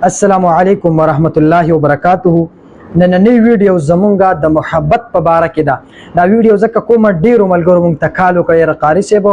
السلام علیکم ورحمت الله وبرکاته. نننی ویډیو زمونږه د محبت په باره کې ده. دا ویډیو ځکه کومه ډیرو ملګرو مونږ ته کال وکړی یاره قاري صاحب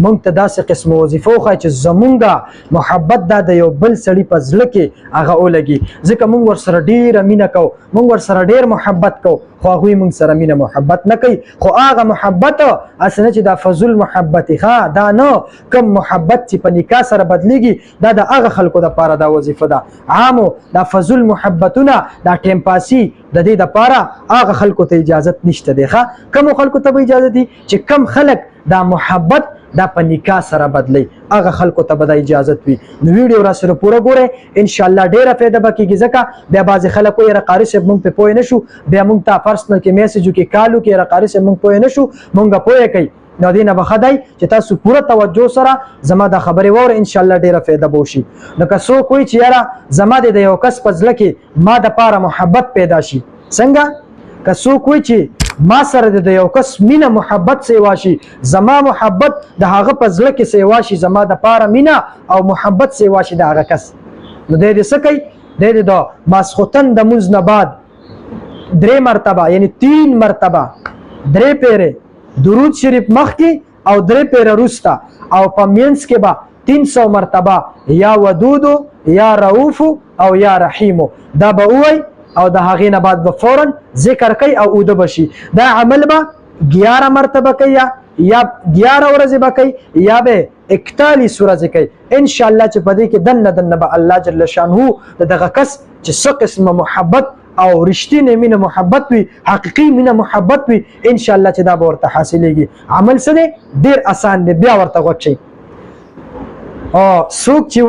مونږ ته داسې قسمه وظیفه وښایه چې زمونږه محبت دا د یو بل سړي په زړه کې هغه ولګي، ځکه مونږ ورسره ډیره مینه کوو، مونږ ورسره ډیر محبت کوو، خو هغوی مونږ سره مینه محبت نه کوي. خو هغه محبت هسې نه چې دا فضول محبت ښه دا نه، کم محبت چې په نکاح سره بدلیږي دا د هغه خلکو دپاره دا وظیفه ده. عامو دا فضول محبتونه دا ټیم پاسي د دې دپاره هغه خلکو ته اجازت نشته دی. ښه کومو خلکو ته به اجازه دي چې کم خلک دا محبت دا په نکاح سره بدلی، هغه خلکو ته به دا اجازت وي. نو ویډیو را سره پوره ګورئ، انشاءالله ډیره فایده به کېږي، ځکه بیا بعضې خلک وایي یاره قاري صاحب مونږ پرې پوه نه شو، بیا مونږ ته پرسنل کې میسیج وکړي کال وکړي یاره قاري صاحب مونږ پوه نه شو، مونږ پوه کوي. نو دې نه به ښه دی چې تاسو پوره توجه سره زما دا خبرې واورئ، انشاءالله ډیره فایده به وشي. نو که څوک وایي چې یاره زما د یو کس په زړه کې ما دپاره محبت پیدا شي، څنګه؟ که څوک وایي چې ما سره د یو کس مینه محبت سیوا شي، زما محبت د هغه په زړه کې سیوا شي، زما دپاره مینه او محبت سیوا شي د هغه کس، نو دی دې څه کوي؟ دی دې د ماسخوتن د مونځ نه بعد 3 مرتبه یعنی 3 مرتبه 3 پیرې درود شریف مخکې او 3 پیره وروسته، او په منځ کې به 300 مرتبه یا ودودو یا رؤوفو او یا رحیمو دا به ووایي، او د هغې نه بعد به فورا ذکر کوي او اوده بشي. دا عمل به 11 مرتبه کوي یا 11 ورځې به کوي یا به 41 ورځې کوي، انشاءالله چې په دې کې دنه به الله جل شانه د دغه کس چې څه قسمه محبت او رښتینې مینه محبت وي، حقیقي مینه محبت وي، انشاءالله چې دا به ورته حاصلېږي. عمل څه دی؟ ډېر اسان دی، بیا ورته غوږ شئ. څوک چې